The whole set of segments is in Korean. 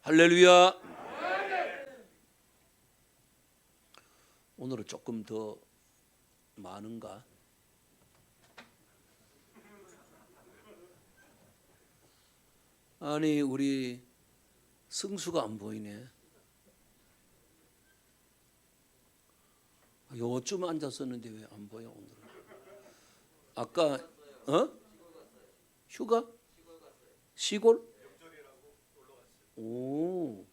할렐루야. 오늘은 조금 더 많은가? 아니 우리 승수가 안 보이네. 요쯤 앉았었는데 왜 안 보여 오늘은? 아까 휴가? 시골? 오.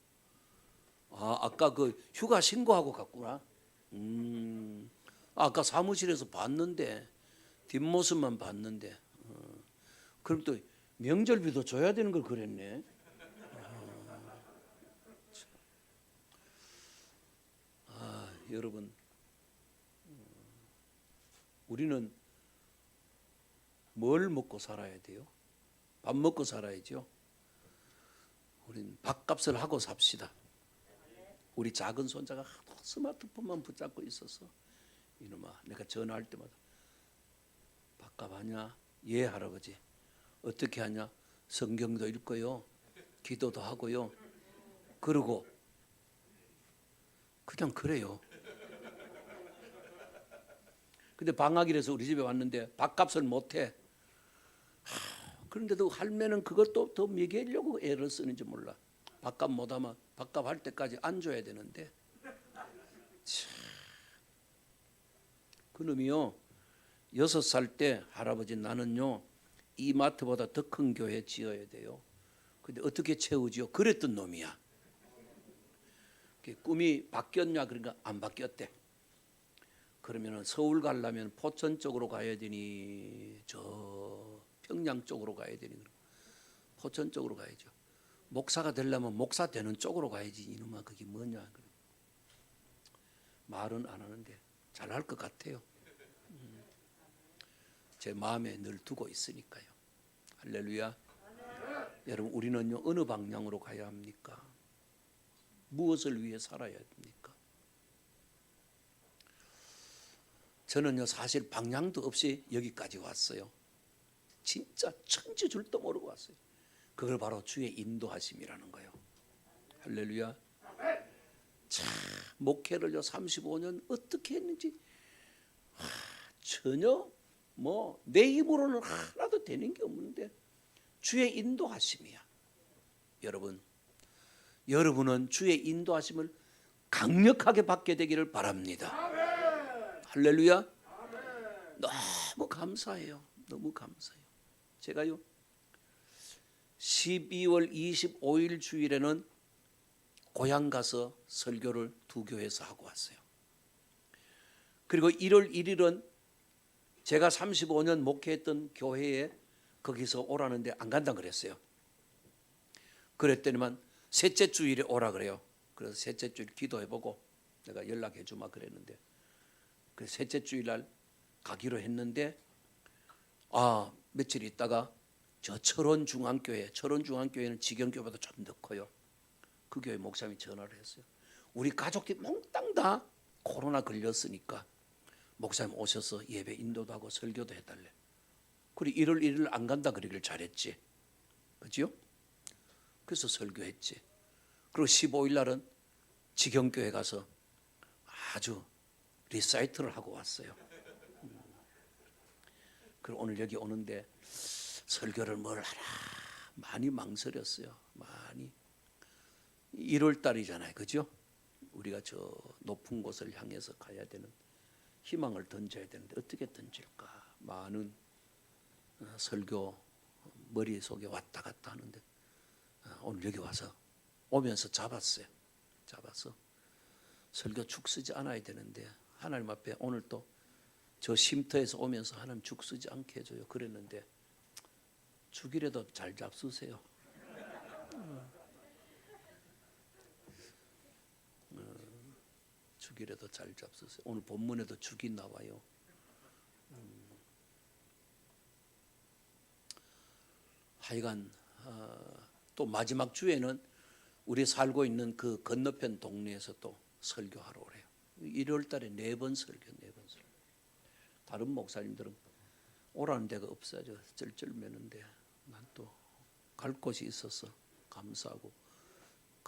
아까 그 휴가 신고하고 갔구나. 아까 사무실에서 봤는데 뒷모습만 봤는데. 그럼 또 명절비도 줘야 되는 걸 그랬네. 여러분, 우리는 뭘 먹고 살아야 돼요? 밥 먹고 살아야죠. 우린 밥값을 하고 삽시다. 우리 작은 손자가 하도 스마트폰만 붙잡고 있어서 이놈아, 내가 전화할 때마다 밥값 하냐? 예 할아버지. 어떻게 하냐? 성경도 읽고요, 기도도 하고요. 그러고 그냥 그래요. 근데 방학이라서 우리 집에 왔는데 밥값을 못해. 그런데도 할매는 그것도 더 먹이려고 애를 쓰는지 몰라. 밥값 못하면 밥값 할 때까지 안 줘야 되는데. 그놈이요, 6살 때 할아버지 나는요 이마트보다 더 큰 교회 지어야 돼요. 근데 어떻게 채우지요? 그랬던 놈이야. 꿈이 바뀌었냐? 그러니까 안 바뀌었대. 그러면 서울 가려면 포천 쪽으로 가야 되니 저 평양 쪽으로 가야 되니 포천 쪽으로 가야죠. 목사가 되려면 목사 되는 쪽으로 가야지. 이놈아 그게 뭐냐. 말은 안 하는데 잘할 것 같아요. 제 마음에 늘 두고 있으니까요. 할렐루야. 여러분, 우리는요 어느 방향으로 가야 합니까? 무엇을 위해 살아야 합니까? 저는요 사실 방향도 없이 여기까지 왔어요. 진짜 천지줄도 모르고 왔어요. 그걸 바로 주의 인도하심이라는 거예요. 할렐루야. 참, 목회를요 35년 어떻게 했는지 전혀 내 힘으로는 하나도 되는 게 없는데 주의 인도하심이야. 여러분은 주의 인도하심을 강력하게 받게 되기를 바랍니다. 할렐루야. 너무 감사해요. 너무 감사해요. 제가요 12월 25일 주일에는 고향 가서 설교를 두 교회에서 하고 왔어요. 그리고 1월 1일은 제가 35년 목회했던 교회에 거기서 오라는데 안 간다 그랬어요. 그랬더니만 셋째 주일에 오라 그래요. 그래서 셋째 주일 기도해보고 내가 연락해 주마 그랬는데, 그 셋째 주일날 가기로 했는데 며칠 있다가 저 철원중앙교회는 지경교회보다 좀 더 커요. 그 교회 목사님이 전화를 했어요. 우리 가족들이 몽땅 다 코로나 걸렸으니까 목사님 오셔서 예배 인도도 하고 설교도 해달래. 그리고 1월 1일 안 간다 그러길 잘했지. 그죠? 그래서 설교했지. 그리고 15일 날은 지경교회 가서 아주 리사이트를 하고 왔어요. 그리고 오늘 여기 오는데 설교를 뭘 하나 많이 망설였어요. 많이. 1월 달이잖아요. 그죠? 우리가 저 높은 곳을 향해서 가야 되는 희망을 던져야 되는데 어떻게 던질까? 많은 설교 머릿속에 왔다 갔다 하는데 오늘 여기 와서 오면서 잡았어요. 잡아서 설교 죽 쓰지 않아야 되는데 하나님 앞에 오늘 또 저 쉼터에서 오면서 하나님 죽 쓰지 않게 해줘요. 그랬는데 죽이라도 잘 잡수세요. 죽이라도 잘 잡수세요. 오늘 본문에도 죽이 나와요. 하여간 또 마지막 주에는 우리 살고 있는 그 건너편 동네에서 또 설교하러 오래요. 1월 달에 4번 설교. 다른 목사님들은 오라는 데가 없어져 쩔쩔매는데 난 또 갈 곳이 있어서 감사하고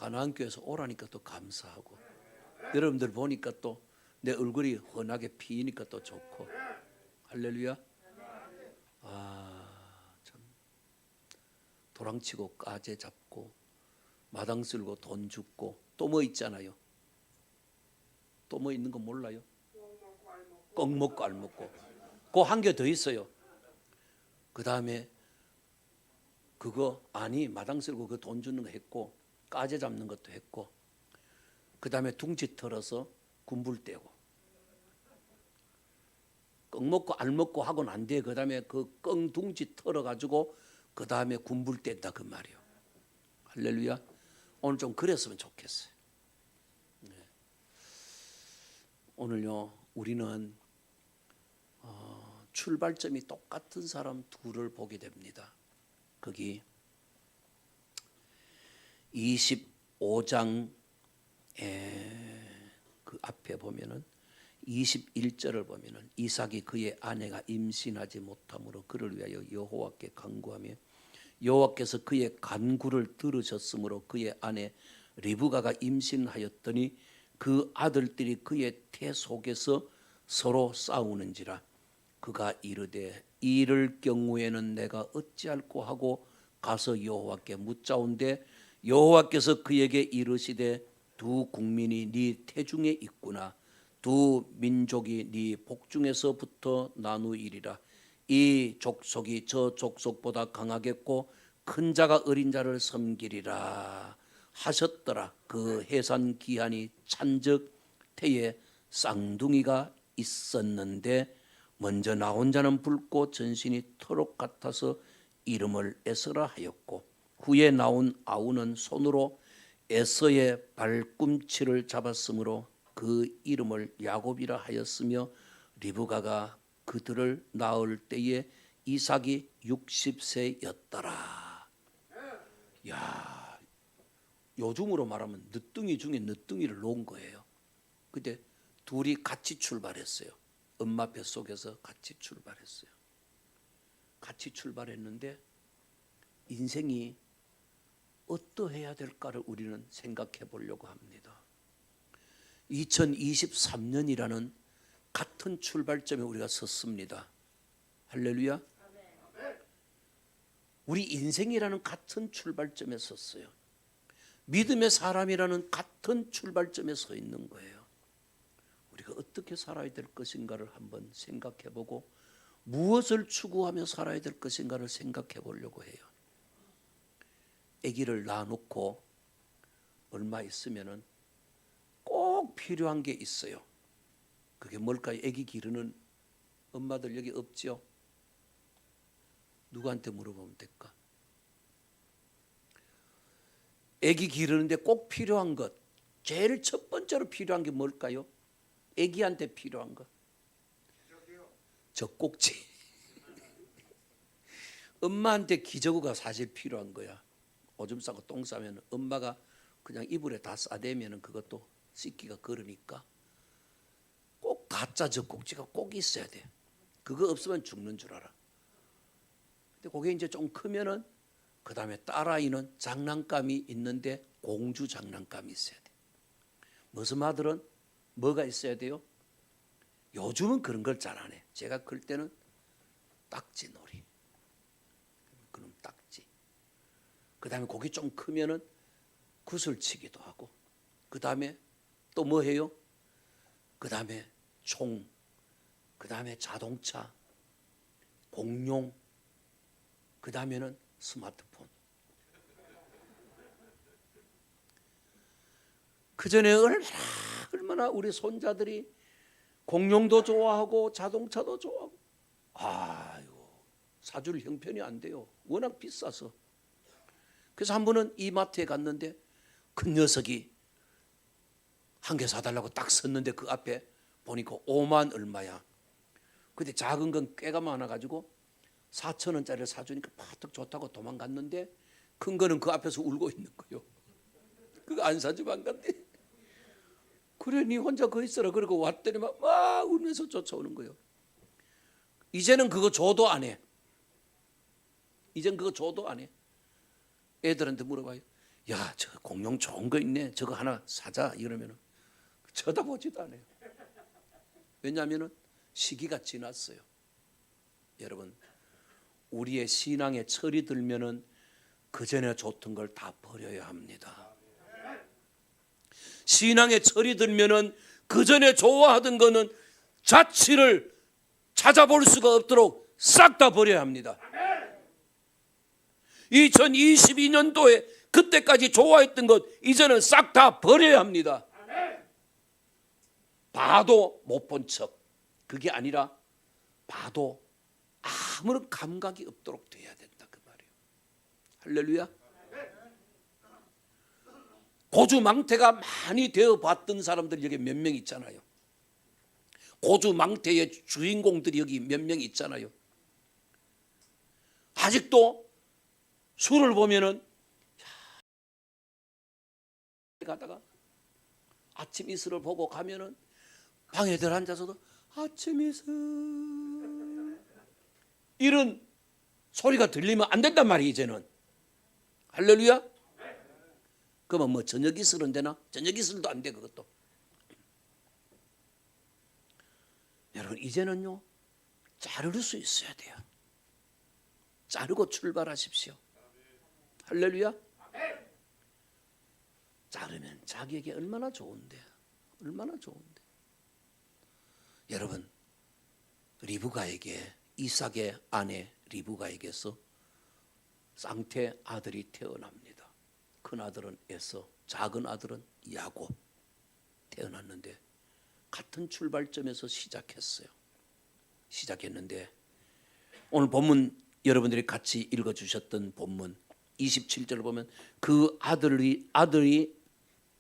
가나안 교회에서 오라니까 또 감사하고, 여러분들 보니까 또 내 얼굴이 환하게 피니까 또 좋고. 할렐루야. 참 도랑치고 까제 잡고 마당 쓸고 돈 줍고 또 뭐 있잖아요. 또 뭐 있는 거 몰라요? 꺽 먹고 알 먹고. 그 한 개 더 있어요. 그 다음에 그거 아니 마당 쓸고 그 돈 주는 거 했고, 까제 잡는 것도 했고, 그 다음에 둥지 털어서 군불 떼고, 꺽 먹고 알 먹고 하고 난 뒤에 그 다음에 그 껑둥지 털어가지고 그 다음에 군불 뗀다 그 말이요. 할렐루야. 오늘 좀 그랬으면 좋겠어요. 네. 오늘요 우리는 출발점이 똑같은 사람 둘을 보게 됩니다. 거기 25장 그 앞에 보면은 21절을 보면은 이삭이 그의 아내가 임신하지 못함으로 그를 위하여 여호와께 간구하며 여호와께서 그의 간구를 들으셨으므로 그의 아내 리브가가 임신하였더니 그 아들들이 그의 태 속에서 서로 싸우는지라. 그가 이르되 이럴 경우에는 내가 어찌할꼬 하고 가서 여호와께 묻자온데 여호와께서 그에게 이르시되 두 국민이 네 태중에 있구나. 두 민족이 네 복중에서부터 나누이리라. 이 족속이 저 족속보다 강하겠고 큰 자가 어린 자를 섬기리라 하셨더라. 그 해산 기한이 찬즉 태에 쌍둥이가 있었는데 먼저 나온 자는 붉고 전신이 터록 같아서 이름을 에서라 하였고 후에 나온 아우는 손으로 에서의 발꿈치를 잡았으므로 그 이름을 야곱이라 하였으며 리브가가 그들을 낳을 때에 이삭이 60세였더라. 야, 요즘으로 말하면 늦둥이 중에 늦둥이를 놓은 거예요. 그때 둘이 같이 출발했어요. 엄마 뱃속에서 같이 출발했어요. 같이 출발했는데 인생이 어떠해야 될까를 우리는 생각해 보려고 합니다. 2023년이라는 같은 출발점에 우리가 섰습니다. 할렐루야. 우리 인생이라는 같은 출발점에 섰어요. 믿음의 사람이라는 같은 출발점에 서 있는 거예요. 우리가 어떻게 살아야 될 것인가를 한번 생각해 보고 무엇을 추구하며 살아야 될 것인가를 생각해 보려고 해요. 아기를 낳아놓고 얼마 있으면은 꼭 필요한 게 있어요. 그게 뭘까요? 아기 기르는 엄마들 여기 없죠? 누구한테 물어보면 될까? 아기 기르는데 꼭 필요한 것, 제일 첫 번째로 필요한 게 뭘까요? 아기한테 필요한 것, 젖꼭지. 엄마한테 기저귀가 사실 필요한 거야. 오줌 싸고 똥 싸면 엄마가 그냥 이불에 다 싸대면 그것도 씻기가 그러니까 꼭 가짜 젖꼭지가 꼭 있어야 돼. 그거 없으면 죽는 줄 알아. 근데 그게 이제 좀 크면은 그 다음에 딸아이는 장난감이 있는데 공주 장난감이 있어야 돼. 무슨 아들은 뭐가 있어야 돼요? 요즘은 그런 걸 잘 안 해. 제가 클 때는 딱지놀이. 그럼 딱지. 그 다음에 고기 좀 크면은 구슬치기도 하고. 그 다음에 또 뭐 해요? 그 다음에 총. 그 다음에 자동차. 공룡. 그 다음에는 스마트폰. 그 전에 얼마나 우리 손자들이 공룡도 좋아하고 자동차도 좋아하고, 아유, 사줄 형편이 안 돼요. 워낙 비싸서. 그래서 한 번은 이마트에 갔는데 큰 녀석이 한 개 사달라고 딱 섰는데 그 앞에 보니까 5만 얼마야. 근데 작은 건 꽤가 많아가지고 4,000원짜리를 사주니까 파뜩 좋다고 도망갔는데 큰 거는 그 앞에서 울고 있는 거요. 그거 안 사주면 안 간대. 그래, 니 혼자 거기 있어라. 그러고 왔더니 막 울면서 쫓아오는 거예요. 이제는 그거 줘도 안 해. 이젠 그거 줘도 안 해. 애들한테 물어봐요. 야, 저 공룡 좋은 거 있네. 저거 하나 사자. 이러면은 쳐다보지도 않아요. 왜냐하면은 시기가 지났어요. 여러분, 우리의 신앙에 철이 들면은 그 전에 좋던 걸 다 버려야 합니다. 신앙에 철이 들면은 그 전에 좋아하던 거는 자취를 찾아볼 수가 없도록 싹 다 버려야 합니다. 2022년도에 그때까지 좋아했던 것 이제는 싹 다 버려야 합니다. 봐도 못 본 척, 그게 아니라 봐도 아무런 감각이 없도록 돼야 된다, 그 말이에요. 할렐루야. 고주망태가 많이 되어봤던 사람들 여기 몇 명 있잖아요. 고주망태의 주인공들이 여기 몇 명 있잖아요. 아직도 술을 보면은 가다가 아침 이슬을 보고 가면은 방에 들어앉아서도 아침 이슬 이런 소리가 들리면 안 된단 말이에요. 이제는. 할렐루야. 그러면 뭐 저녁 이슬은 되나? 저녁 이슬도 안 돼. 그것도. 여러분, 이제는요 자를 수 있어야 돼요. 자르고 출발하십시오. 할렐루야. 자르면 자기에게 얼마나 좋은데, 얼마나 좋은데. 여러분, 리브가에게, 이삭의 아내 리브가에게서 쌍태 아들이 태어납니다. 큰 아들은 에서, 작은 아들은 야곱 태어났는데 같은 출발점에서 시작했는데 오늘 본문 여러분들이 같이 읽어주셨던 본문 27절을 보면 그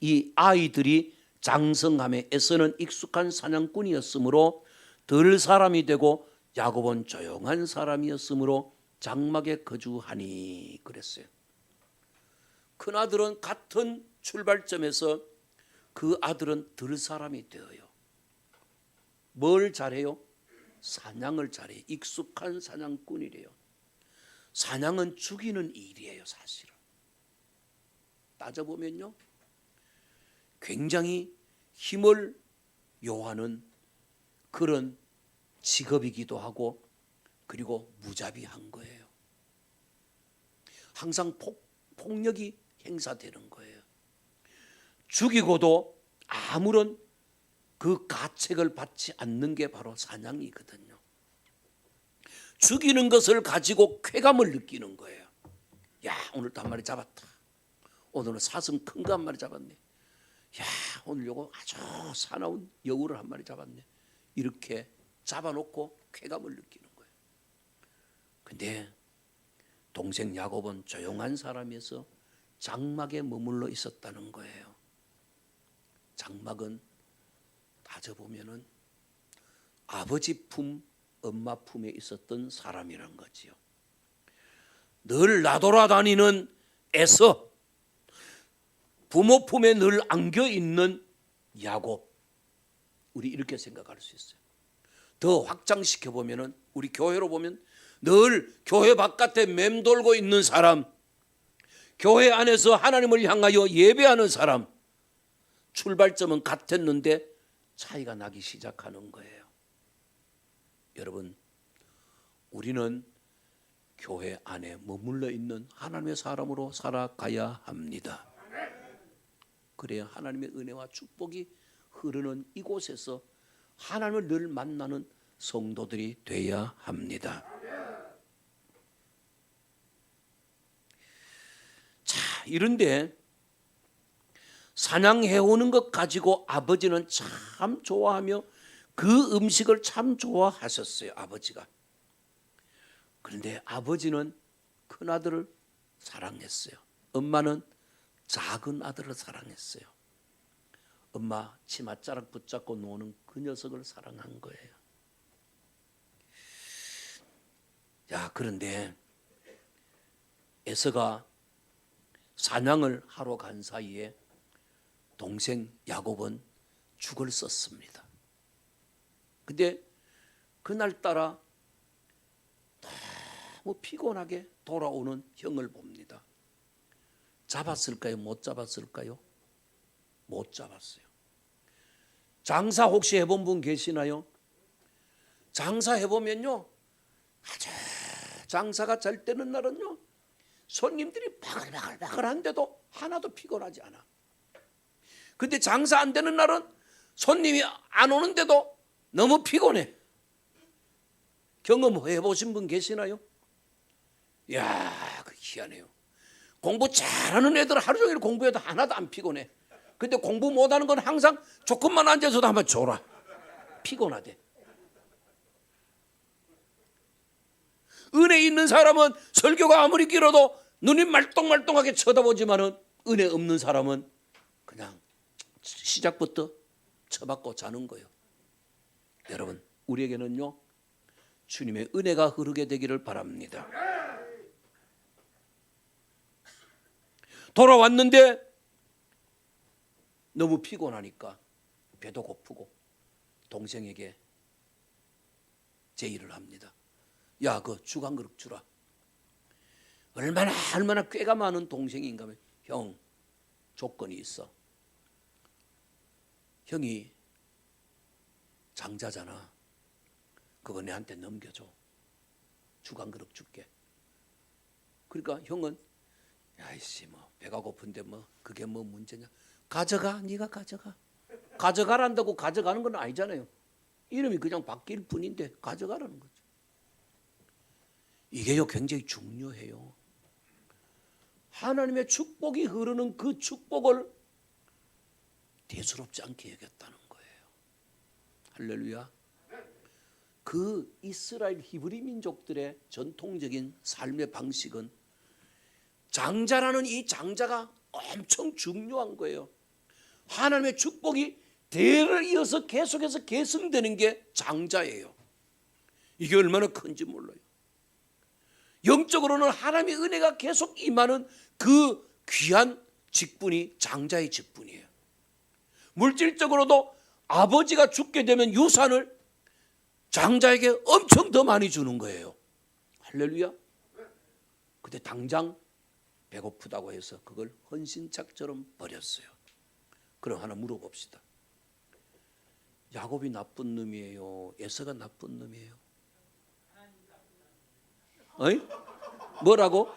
이 아이들이 장성함에 에서는 익숙한 사냥꾼이었으므로 덜 사람이 되고 야곱은 조용한 사람이었으므로 장막에 거주하니 그랬어요. 큰 아들은 같은 출발점에서 그 아들은 덜 사람이 되어요. 뭘 잘해요? 사냥을 잘해요. 익숙한 사냥꾼이래요. 사냥은 죽이는 일이에요, 사실은. 따져보면요, 굉장히 힘을 요하는 그런 직업이기도 하고 그리고 무자비한 거예요. 항상 폭력이 행사되는 거예요. 죽이고도 아무런 그 가책을 받지 않는 게 바로 사냥이거든요. 죽이는 것을 가지고 쾌감을 느끼는 거예요. 야, 오늘도 한 마리 잡았다. 오늘은 사슴 큰 거 한 마리 잡았네. 야, 오늘 요거 아주 사나운 여우를 한 마리 잡았네. 이렇게 잡아놓고 쾌감을 느끼는 거예요. 근데 동생 야곱은 조용한 사람이어서 장막에 머물러 있었다는 거예요. 장막은 따져보면은 아버지 품, 엄마 품에 있었던 사람이란 거지요. 늘 나돌아다니는 에서, 부모 품에 늘 안겨 있는 야곱. 우리 이렇게 생각할 수 있어요. 더 확장시켜 보면은 우리 교회로 보면 늘 교회 바깥에 맴돌고 있는 사람, 교회 안에서 하나님을 향하여 예배하는 사람. 출발점은 같았는데 차이가 나기 시작하는 거예요. 여러분, 우리는 교회 안에 머물러 있는 하나님의 사람으로 살아가야 합니다. 그래야 하나님의 은혜와 축복이 흐르는 이곳에서 하나님을 늘 만나는 성도들이 되어야 합니다. 자, 이런데 사냥해오는 것 가지고 아버지는 참 좋아하며 그 음식을 참 좋아하셨어요, 아버지가. 그런데 아버지는 큰 아들을 사랑했어요. 엄마는 작은 아들을 사랑했어요. 엄마 치맛자락 붙잡고 노는 그 녀석을 사랑한 거예요. 야, 그런데 에서가 사냥을 하러 간 사이에 동생 야곱은 죽을 썼습니다. 근데 그날따라 너무 피곤하게 돌아오는 형을 봅니다. 잡았을까요? 못 잡았을까요? 못 잡았어요. 장사 혹시 해본 분 계시나요? 장사 해보면요, 아주 장사가 잘 되는 날은요, 손님들이 바글바글한데도 하나도 피곤하지 않아. 근데 장사 안 되는 날은 손님이 안 오는데도 너무 피곤해. 경험해 보신 분 계시나요? 이야, 그 희한해요. 공부 잘하는 애들 하루 종일 공부해도 하나도 안 피곤해. 근데 공부 못하는 건 항상 조금만 앉아서도 한번 졸아. 피곤하대. 은혜 있는 사람은 설교가 아무리 길어도 눈이 말똥말똥하게 쳐다보지만은 은혜 없는 사람은 그냥 시작부터 쳐박고 자는 거예요. 여러분, 우리에게는요, 주님의 은혜가 흐르게 되기를 바랍니다. 돌아왔는데 너무 피곤하니까 배도 고프고 동생에게 제의를 합니다. 야, 그 죽 한 그릇 주라. 얼마나 꾀가 많은 동생인가 하면, 형, 조건이 있어. 형이 장자잖아. 그거 내한테 넘겨줘. 죽 한 그릇 줄게. 그러니까 형은, 야이씨, 뭐 배가 고픈데 뭐 그게 뭐 문제냐. 가져가, 네가 가져가. 가져가란다고 가져가는 건 아니잖아요. 이름이 그냥 바뀔 뿐인데 가져가라는 거죠. 이게요, 굉장히 중요해요. 하나님의 축복이 흐르는 그 축복을 대수롭지 않게 여겼다는 거예요. 할렐루야. 그 이스라엘 히브리 민족들의 전통적인 삶의 방식은 장자라는 이 장자가 엄청 중요한 거예요. 하나님의 축복이 대를 이어서 계속해서 계승되는 게 장자예요. 이게 얼마나 큰지 몰라요. 영적으로는 하나님의 은혜가 계속 임하는 그 귀한 직분이 장자의 직분이에요. 물질적으로도 아버지가 죽게 되면 유산을 장자에게 엄청 더 많이 주는 거예요. 할렐루야. 근데 당장 배고프다고 해서 그걸 헌신짝처럼 버렸어요. 그럼 하나 물어봅시다. 야곱이 나쁜 놈이에요? 에서가 나쁜 놈이에요? 어이? 뭐라고?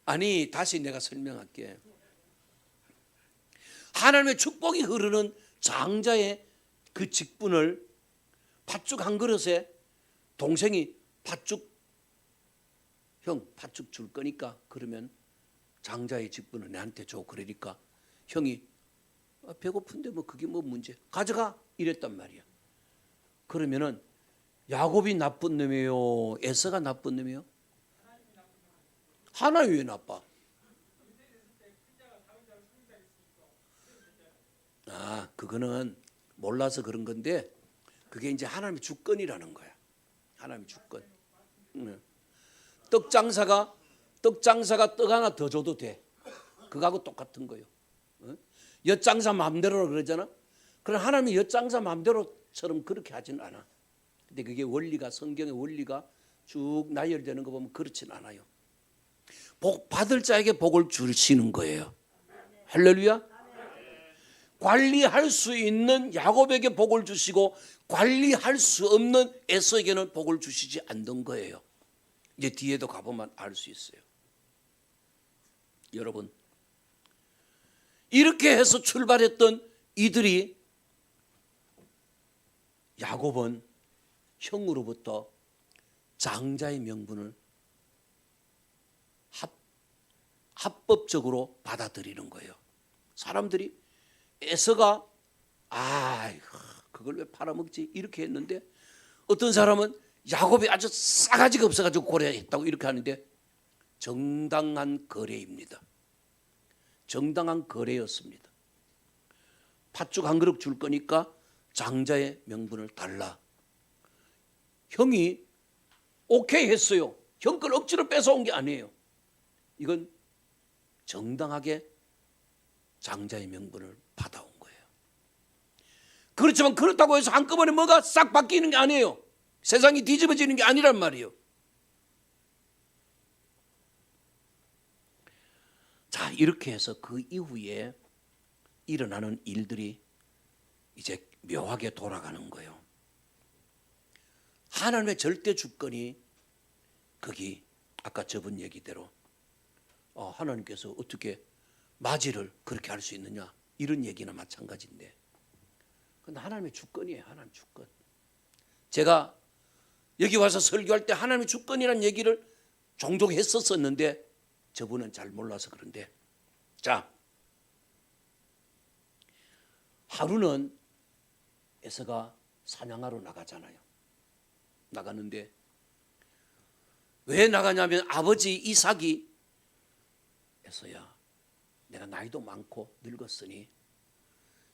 아니, 다시 내가 설명할게. 하나님의 축복이 흐르는 장자의 그 직분을 팥죽 한 그릇에 동생이 형 팥죽 줄 거니까 그러면 장자의 직분을 내한테 줘. 그러니까 형이 배고픈데 뭐 그게 뭐 문제, 가져가 이랬단 말이야. 그러면은 야곱이 나쁜 놈이에요? 에서가 나쁜 놈이에요? 하나님이 왜 나빠? 그거는 몰라서 그런 건데 그게 이제 하나님의 주권이라는 거야. 하나님의 주권. 떡 장사가 떡 하나 더 줘도 돼. 그거하고 똑같은 거예요. 엿장사 마음대로 그러잖아. 그럼 하나님이 엿장사 마음대로처럼 그렇게 하지는 않아. 근데 그게 원리가, 성경의 원리가 쭉 나열되는 거 보면 그렇진 않아요. 복 받을 자에게 복을 주시는 거예요. 할렐루야. 관리할 수 있는 야곱에게 복을 주시고 관리할 수 없는 에서에게는 복을 주시지 않는 거예요. 이제 뒤에도 가보면 알 수 있어요. 여러분, 이렇게 해서 출발했던 이들이 야곱은 형으로부터 장자의 명분을 합법적으로 받아들이는 거예요. 사람들이 에서가 그걸 왜 팔아먹지 이렇게 했는데, 어떤 사람은 야곱이 아주 싸가지가 없어가지고 고려했다고 이렇게 하는데, 정당한 거래입니다. 정당한 거래였습니다. 팥죽 한 그릇 줄 거니까 장자의 명분을 달라. 형이 오케이 했어요. 형 걸 억지로 뺏어온 게 아니에요. 이건 정당하게 장자의 명분을 받아온 거예요. 그렇지만 그렇다고 해서 한꺼번에 뭐가 싹 바뀌는 게 아니에요. 세상이 뒤집어지는 게 아니란 말이에요. 이렇게 해서 그 이후에 일어나는 일들이 이제 묘하게 돌아가는 거예요. 하나님의 절대 주권이 거기 아까 저번 얘기대로 하나님께서 어떻게 맞이를 그렇게 할 수 있느냐 이런 얘기나 마찬가지인데, 근데 하나님의 주권이에요. 하나님 주권. 제가 여기 와서 설교할 때 하나님의 주권이라는 얘기를 종종 했었었는데 저분은 잘 몰라서 그런데, 자, 하루는 에서가 사냥하러 나가잖아요. 나가는데 왜 나가냐면 아버지 이삭이 에서야, 내가 나이도 많고 늙었으니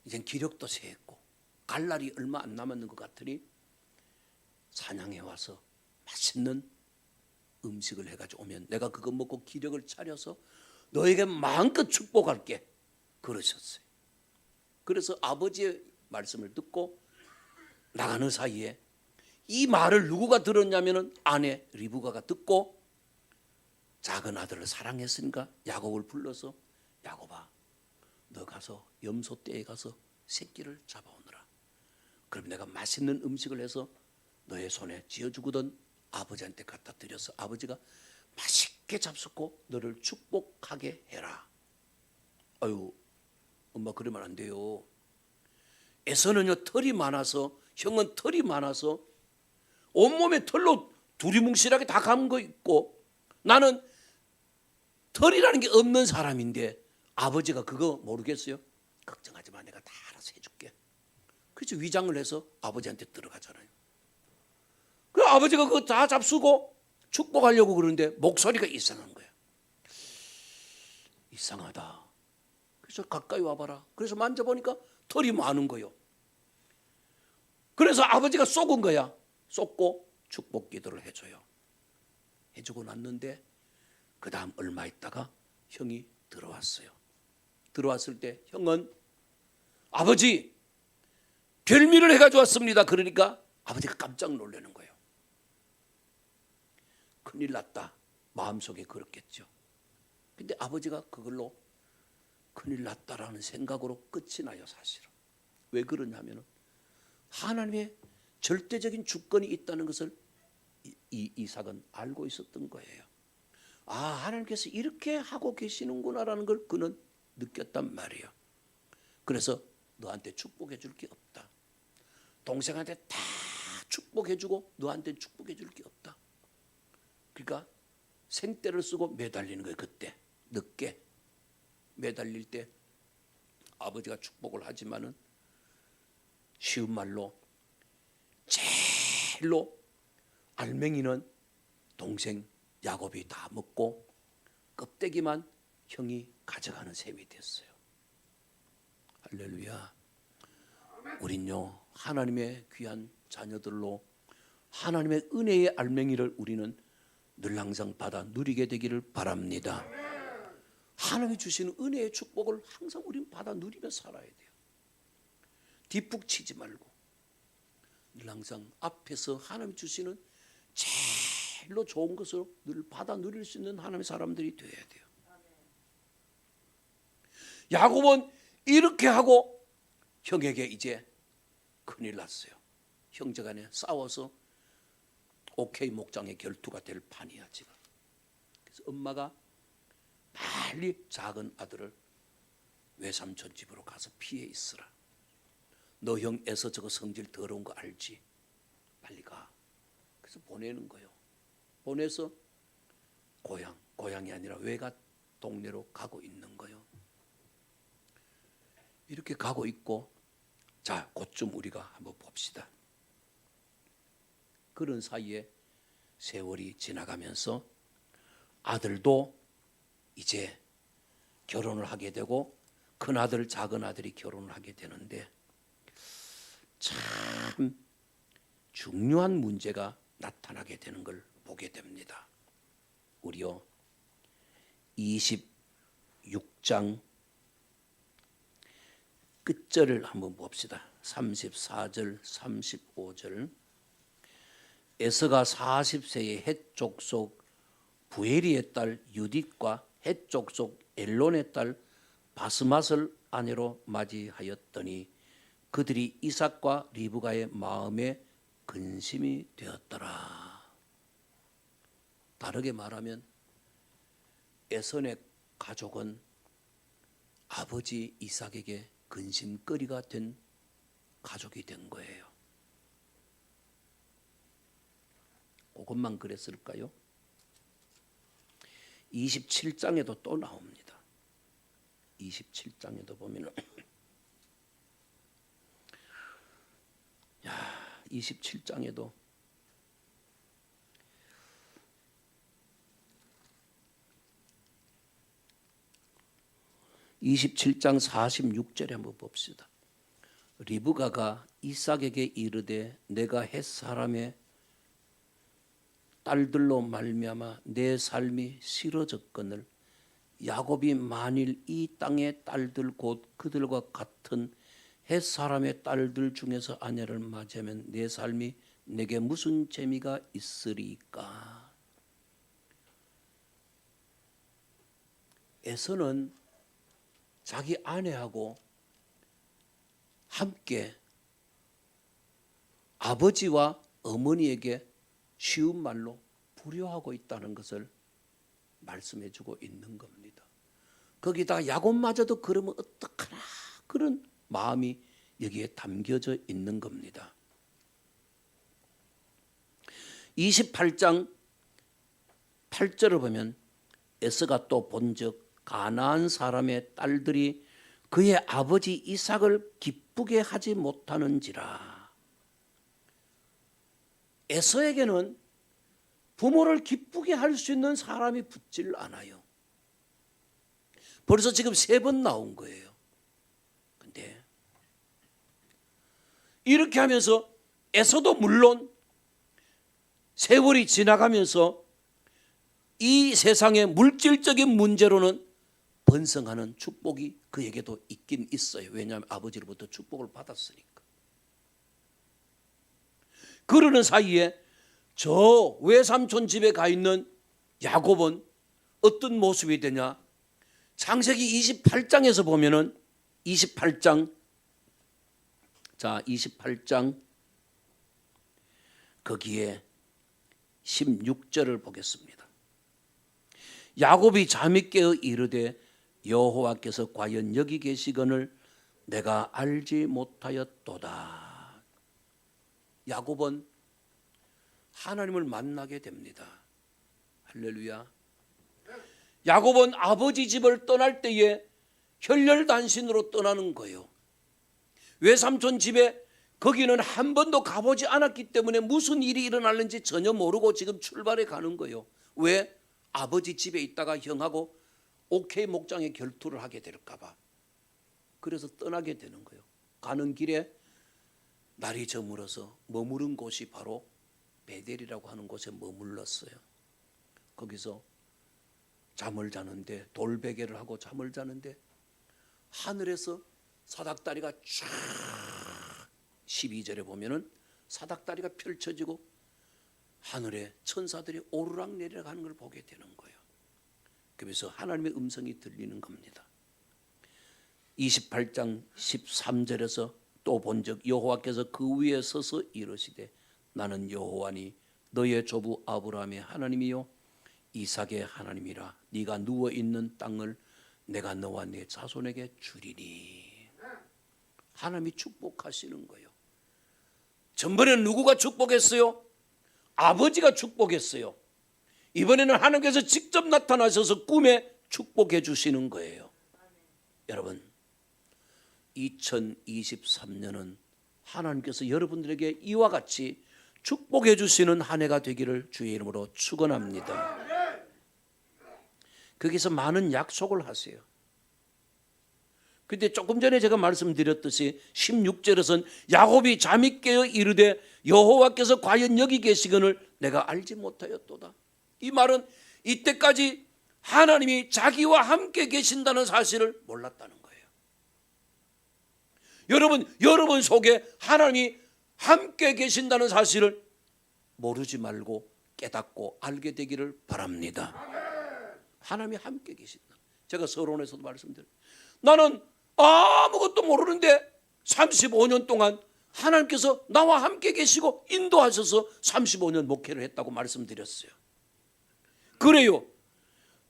이젠 기력도 쇠했고 갈 날이 얼마 안 남았는 것 같으니 사냥해 와서 맛있는 음식을 해가지고 오면 내가 그거 먹고 기력을 차려서 너에게 마음껏 축복할게 그러셨어요. 그래서 아버지의 말씀을 듣고 나가는 사이에 이 말을 누구가 들었냐면은 아내 리브가가 듣고 작은 아들을 사랑했으니까 야곱을 불러서 야곱아, 너 가서 염소떼에 가서 새끼를 잡아오너라. 그럼 내가 맛있는 음식을 해서 너의 손에 쥐어주거든 아버지한테 갖다 드려서 아버지가 맛있게 잡숫고 너를 축복하게 해라. 아유, 엄마 그러면 안 돼요. 에서는요 털이 많아서, 형은 털이 많아서 온몸에 털로 두리뭉실하게 다 감은 거 있고 나는 털이라는 게 없는 사람인데 아버지가 그거 모르겠어요? 걱정하지 마, 내가 다 알아서 해줄게. 그래서 위장을 해서 아버지한테 들어가잖아요. 그 아버지가 그거 다 잡수고 축복하려고 그러는데 목소리가 이상한 거야. 이상하다. 그래서 가까이 와봐라. 그래서 만져보니까 털이 많은 거요. 그래서 아버지가 쏘은 거야. 쏟고 축복 기도를 해줘요. 해주고 났는데 그 다음 얼마 있다가 형이 들어왔어요. 들어왔을 때 형은 아버지 별미를 해가지고 왔습니다. 그러니까 아버지가 깜짝 놀라는 거예요. 큰일 났다. 마음속에 그렇겠죠. 근데 아버지가 그걸로 큰일 났다라는 생각으로 끝이 나요. 사실은. 왜 그러냐면 하나님의 절대적인 주권이 있다는 것을 이삭은 알고 있었던 거예요. 아, 하나님께서 이렇게 하고 계시는구나라는 걸 그는 느꼈단 말이에요. 그래서 너한테 축복해 줄 게 없다. 동생한테 다 축복해 주고 너한테 축복해 줄 게 없다. 그러니까 생떼를 쓰고 매달리는 거예요. 그때 늦게 매달릴 때 아버지가 축복을 하지만은 쉬운 말로 제일로 알맹이는 동생 야곱이 다 먹고 껍데기만 형이 가져가는 셈이 됐어요. 할렐루야. 우린요 하나님의 귀한 자녀들로 하나님의 은혜의 알맹이를 우리는 늘 항상 받아 누리게 되기를 바랍니다. 하나님이 주시는 은혜의 축복을 항상 우리는 받아 누리며 살아야 돼요. 뒷북치지 말고 늘 항상 앞에서 하나님이 주시는 제일로 좋은 것으로 늘 받아 누릴 수 있는 하나님의 사람들이 되어야 돼요. 야곱은 이렇게 하고 형에게 이제 큰일 났어요. 형제간에 싸워서 오케이 목장의 결투가 될 판이야 지금. 그래서 엄마가 빨리 작은 아들을 외삼촌 집으로 가서 피해 있으라. 너 형 에서 저거 성질 더러운 거 알지? 빨리 가. 그래서 보내는 거예요. 보내서 고향이 아니라 외가 동네로 가고 있는 거예요. 이렇게 가고 있고, 자, 곧좀 우리가 한번 봅시다. 그런 사이에 세월이 지나가면서 아들도 이제 결혼을 하게 되고 큰 아들, 작은 아들이 결혼을 하게 되는데 참 중요한 문제가 나타나게 되는 걸 보게 됩니다. 우리요 26장 끝절을 한번 봅시다. 34절, 35절. 에서가 40세의 헷 족속 부에리의 딸 유딧과 헷 족속 엘론의 딸 바스맛을 아내로 맞이하였더니 그들이 이삭과 리브가의 마음에 근심이 되었더라. 다르게 말하면 에선의 가족은 아버지 이삭에게 근심거리가 된 가족이 된 거예요. 그것만 그랬을까요? 27장에도 또 나옵니다. 27장에도 보면은 27장에도 (27장 46절에) 한번 봅시다. 리브가가 이삭에게 이르되 내가 헷 사람의 딸들로 말미암아 내 삶이 싫어졌거늘 야곱이 만일 이 땅의 딸들 곧 그들과 같은 헷 사람의 딸들 중에서 아내를 맞이하면 내 삶이 내게 무슨 재미가 있으리까. 에서는 자기 아내하고 함께 아버지와 어머니에게 쉬운 말로 불효하고 있다는 것을 말씀해 주고 있는 겁니다. 거기다 야곱마저도 그러면 어떡하나 그런 마음이 여기에 담겨져 있는 겁니다. 28장 8절을 보면 에서가 또 본즉 가나안 사람의 딸들이 그의 아버지 이삭을 기쁘게 하지 못하는지라. 에서에게는 부모를 기쁘게 할 수 있는 사람이 붙질 않아요. 벌써 지금 3번 나온 거예요. 근데 이렇게 하면서 에서도 물론 세월이 지나가면서 이 세상의 물질적인 문제로는 번성하는 축복이 그에게도 있긴 있어요. 왜냐하면 아버지로부터 축복을 받았으니까. 그러는 사이에 저 외삼촌 집에 가 있는 야곱은 어떤 모습이 되냐? 창세기 28장에서 보면은 28장 거기에 16절을 보겠습니다. 야곱이 잠이 깨어 이르되 여호와께서 과연 여기 계시거늘 내가 알지 못하였도다. 야곱은 하나님을 만나게 됩니다. 할렐루야. 야곱은 아버지 집을 떠날 때에 혈혈단신으로 떠나는 거예요. 외삼촌 집에 거기는 한 번도 가보지 않았기 때문에 무슨 일이 일어날는지 전혀 모르고 지금 출발해 가는 거예요. 왜? 아버지 집에 있다가 형하고 오케이 목장에 결투를 하게 될까 봐. 그래서 떠나게 되는 거예요. 가는 길에 날이 저물어서 머무른 곳이 바로 베델이라고 하는 곳에 머물렀어요. 거기서 잠을 자는데 돌베개를 하고 잠을 자는데 하늘에서 사닥다리가 쫙 12절에 보면은 사닥다리가 펼쳐지고 하늘에 천사들이 오르락내리락 하는 걸 보게 되는 거예요. 그래서 하나님의 음성이 들리는 겁니다. 28장 13절에서 또 본즉 여호와께서 그 위에 서서 이르시되 나는 여호와니 너의 조부 아브라함의 하나님이요 이삭의 하나님이라. 네가 누워 있는 땅을 내가 너와 네 자손에게 주리니. 하나님이 축복하시는 거예요. 전번에는 누구가 축복했어요? 아버지가 축복했어요. 이번에는 하나님께서 직접 나타나셔서 꿈에 축복해 주시는 거예요. 여러분, 2023년은 하나님께서 여러분들에게 이와 같이 축복해 주시는 한 해가 되기를 주의 이름으로 축원합니다. 거기서 많은 약속을 하세요. 근데 조금 전에 제가 말씀드렸듯이 16절에서는 야곱이 잠이 깨어 이르되 여호와께서 과연 여기 계시거늘 내가 알지 못하였도다. 이 말은 이때까지 하나님이 자기와 함께 계신다는 사실을 몰랐다는 거예요. 여러분 속에 하나님이 함께 계신다는 사실을 모르지 말고 깨닫고 알게 되기를 바랍니다. 하나님이 함께 계신다. 제가 서론에서도 말씀드려요. 나는 아무것도 모르는데 35년 동안 하나님께서 나와 함께 계시고 인도하셔서 35년 목회를 했다고 말씀드렸어요. 그래요.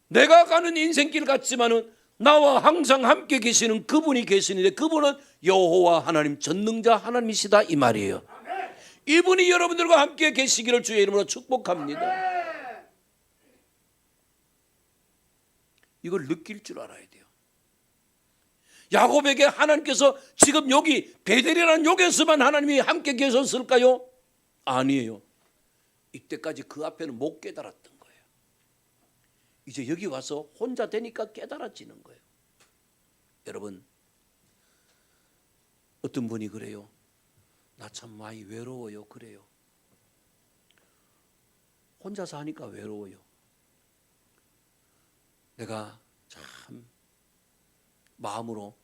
내가 가는 인생길 같지만은 나와 항상 함께 계시는 그분이 계시는데 그분은 여호와 하나님 전능자 하나님이시다 이 말이에요. 이분이 여러분들과 함께 계시기를 주의 이름으로 축복합니다. 이걸 느낄 줄 알아야 돼요. 야곱에게 하나님께서 지금 여기 베델이라는 여기에서만 하나님이 함께 계셨을까요? 아니에요. 이때까지 그 앞에는 못 깨달았던 거예요. 이제 여기 와서 혼자 되니까 깨달아지는 거예요. 여러분, 어떤 분이 그래요. 나 참 많이 외로워요. 그래요. 혼자 사니까 외로워요. 내가 참 마음으로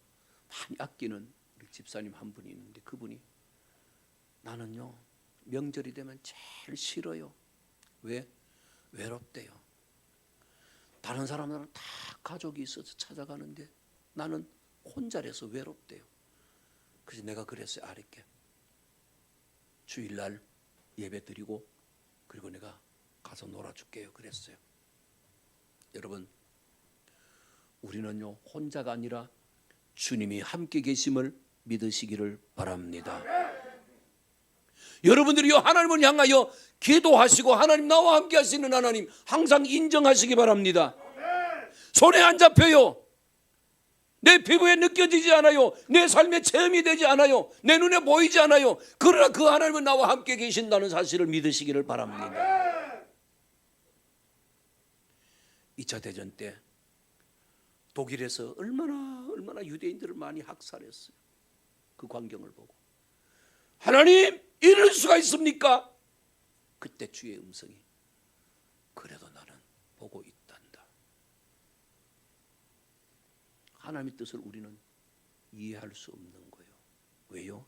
많이 아끼는 우리 집사님 한 분이 있는데 그분이 나는요 명절이 되면 제일 싫어요. 왜? 외롭대요. 다른 사람들은 다 가족이 있어서 찾아가는데 나는 혼자라서 외롭대요. 그래서 내가 그랬어요. 알았게 주일날 예배 드리고 그리고 내가 가서 놀아줄게요. 그랬어요. 여러분, 우리는요 혼자가 아니라 주님이 함께 계심을 믿으시기를 바랍니다. 여러분들이 하나님을 향하여 기도하시고 하나님 나와 함께 하시는 하나님 항상 인정하시기 바랍니다. 손에 안 잡혀요. 내 피부에 느껴지지 않아요. 내 삶에 체험이 되지 않아요. 내 눈에 보이지 않아요. 그러나 그 하나님은 나와 함께 계신다는 사실을 믿으시기를 바랍니다. 2차 대전 때 독일에서 얼마나 유대인들을 많이 학살했어요. 그 광경을 보고 하나님 이럴 수가 있습니까? 그때 주의 음성이 그래도 나는 보고 있단다. 하나님의 뜻을 우리는 이해할 수 없는 거예요. 왜요?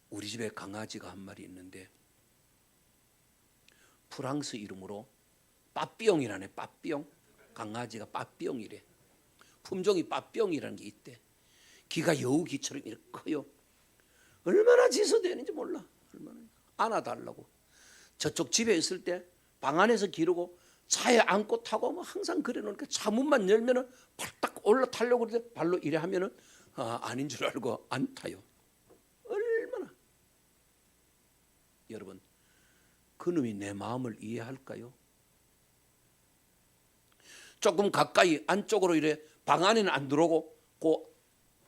우리 집에 강아지가 한 마리 있는데 프랑스 이름으로 빠삐용이라네. 빠삐용. 강아지가 빠삐용이래. 품종이 빠삐용이라는 게 있대. 귀가 여우귀처럼 이렇게 커요. 얼마나 지소되는지 몰라. 얼마나 안아달라고. 저쪽 집에 있을 때 방 안에서 기르고 차에 안고 타고 뭐 항상 그래 놓으니까 차 문만 열면은 발딱 올라타려고 그러는데 발로 이래 하면은 아닌 줄 알고 안 타요. 얼마나. 여러분, 그놈이 내 마음을 이해할까요? 조금 가까이 안쪽으로 이래 방 안에는 안 들어오고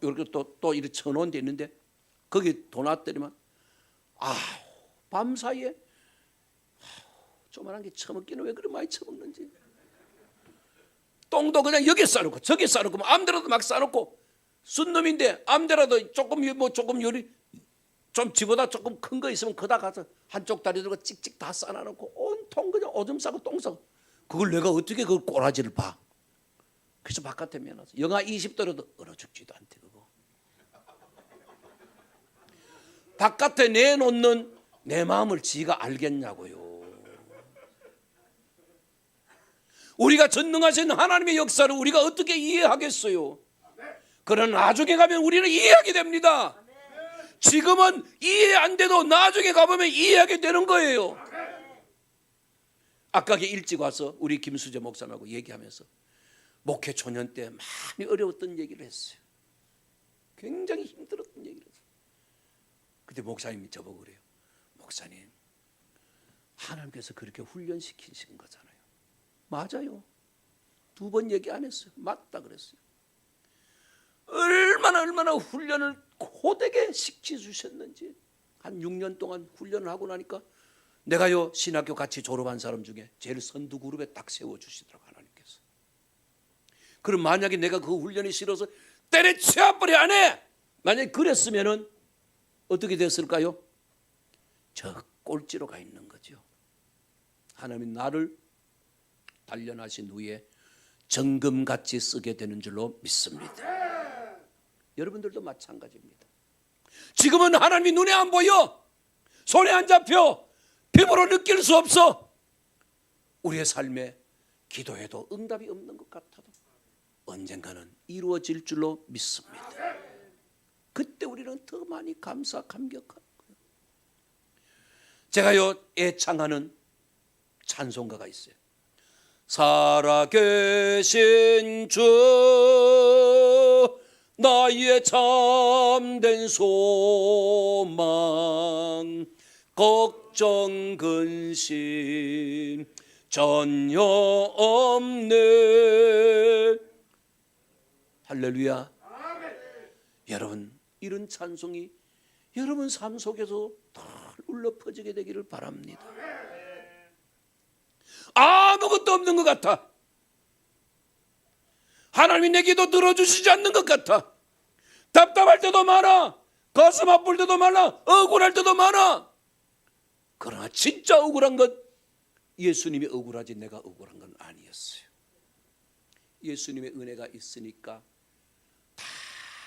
이렇게 또 이렇게 쳐놓은 데 있는데 거기 도놨더니만 밤 사이에 조만한 게 처먹기는 왜 그렇게 많이 처먹는지. 똥도 그냥 여기 싸놓고 저기 싸놓고 아무데라도 막 싸놓고 순 놈인데 아무데라도 조금 요리 좀 지보다 조금 큰 거 있으면 거다 가서 한쪽 다리 들고 찍찍 다 싸놔놓고 온통 그냥 오줌 싸고 똥 싸고. 그걸 내가 어떻게 그 꼬라지를 봐. 그래서 바깥에 내놨어. 영하 20도라도 얼어 죽지도 않대 그거. 바깥에 내놓는 내 마음을 지가 알겠냐고요. 우리가 전능하신 하나님의 역사를 우리가 어떻게 이해하겠어요? 그러나 나중에 가면 우리는 이해하게 됩니다. 지금은 이해 안 돼도 나중에 가보면 이해하게 되는 거예요. 아까 일찍 와서 우리 김수재 목사님하고 얘기하면서 목회 초년 때 많이 어려웠던 얘기를 했어요. 굉장히 힘들었던 얘기를 했어요. 그때 목사님이 저보고 그래요. 목사님, 하나님께서 그렇게 훈련시키신 거잖아요. 맞아요. 2번 얘기 안 했어요. 맞다 그랬어요. 얼마나 훈련을 고되게 시켜주셨는지. 한 6년 동안 훈련을 하고 나니까 내가요 신학교 같이 졸업한 사람 중에 제일 선두 그룹에 딱 세워주시더라고요. 하나님께서. 그럼 만약에 내가 그 훈련이 싫어서 때려치워버려 안 해. 만약에 그랬으면은 어떻게 됐을까요? 저 꼴찌로 가 있는 거죠. 하나님이 나를 단련하신 후에 정금같이 쓰게 되는 줄로 믿습니다. 여러분들도 마찬가지입니다. 지금은 하나님이 눈에 안 보여. 손에 안 잡혀. 피부로 느낄 수 없어. 우리의 삶에 기도해도 응답이 없는 것 같아도 언젠가는 이루어질 줄로 믿습니다. 그때 우리는 더 많이 감격하는 거예요. 제가요 애창하는 찬송가가 있어요. 살아계신 주 나의 참된 소망 걱정 근심 전혀 없네. 할렐루야. 여러분 이런 찬송이 여러분 삶 속에서 다 울려 퍼지게 되기를 바랍니다. 아무것도 없는 것 같아. 하나님이 내 기도 들어주시지 않는 것 같아. 답답할 때도 많아. 가슴 아플 때도 많아. 억울할 때도 많아. 그러나 진짜 억울한 것 예수님이 억울하지 내가 억울한 건 아니었어요. 예수님의 은혜가 있으니까 다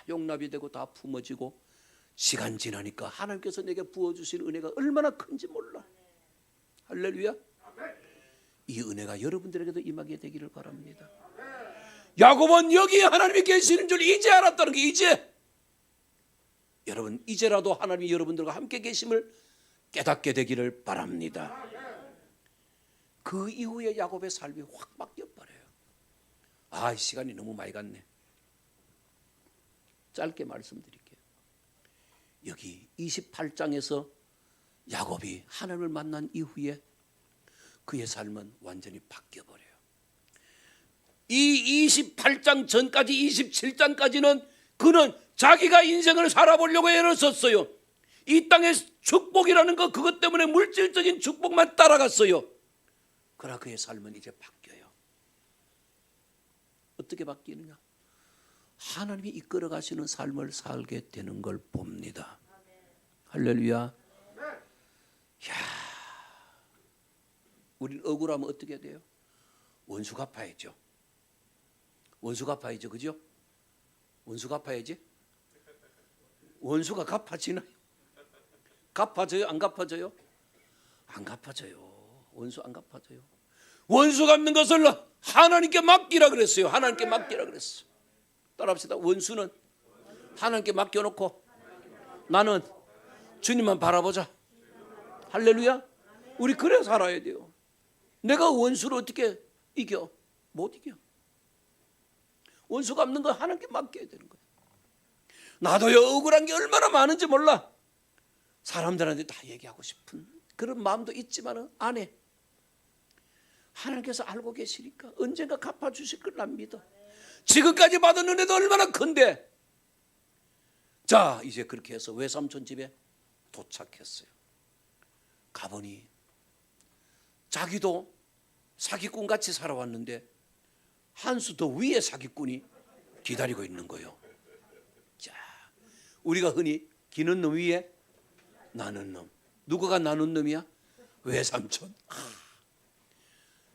용납이 되고 다 품어지고 시간 지나니까 하나님께서 내게 부어주신 은혜가 얼마나 큰지 몰라. 할렐루야. 이 은혜가 여러분들에게도 임하게 되기를 바랍니다. 야곱은 여기에 하나님이 계시는 줄 이제 알았다는 게 이제. 여러분 이제라도 하나님이 여러분들과 함께 계심을 깨닫게 되기를 바랍니다. 그 이후에 야곱의 삶이 확 바뀌어버려요. 이 시간이 너무 많이 갔네. 짧게 말씀드릴게요. 여기 28장에서 야곱이 하나님을 만난 이후에 그의 삶은 완전히 바뀌어버려요. 이 28장 전까지 27장까지는 그는 자기가 인생을 살아보려고 애를 썼어요. 이 땅의 축복이라는 거 그것 때문에 물질적인 축복만 따라갔어요. 그러나 그의 삶은 이제 바뀌어요. 어떻게 바뀌느냐? 하나님이 이끌어 가시는 삶을 살게 되는 걸 봅니다. 할렐루야. 야, 우린 억울하면 어떻게 돼요? 원수 갚아야죠. 원수 갚아야죠. 그죠? 원수 갚아야지. 원수가 갚아지나요? 갚아져요? 안 갚아져요? 안 갚아져요. 원수 안 갚아져요. 원수 갚는 것을 하나님께 맡기라 그랬어요. 하나님께 맡기라 그랬어요. 따라합시다. 원수는 하나님께 맡겨놓고 나는 주님만 바라보자. 할렐루야. 우리 그래 살아야 돼요. 내가 원수를 어떻게 이겨? 못 이겨. 원수 갚는 거 하나님께 맡겨야 되는 거예요. 나도요 억울한 게 얼마나 많은지 몰라. 사람들한테 다 얘기하고 싶은 그런 마음도 있지만 안 해. 하나님께서 알고 계시니까 언젠가 갚아주실 걸 난 믿어. 지금까지 받은 은혜도 얼마나 큰데. 자 이제 그렇게 해서 외삼촌 집에 도착했어요. 가보니 자기도 사기꾼같이 살아왔는데 한 수 더 위에 사기꾼이 기다리고 있는 거예요. 자, 우리가 흔히 기는 놈 위에 나는 놈. 누구가 나눈 놈이야? 외삼촌.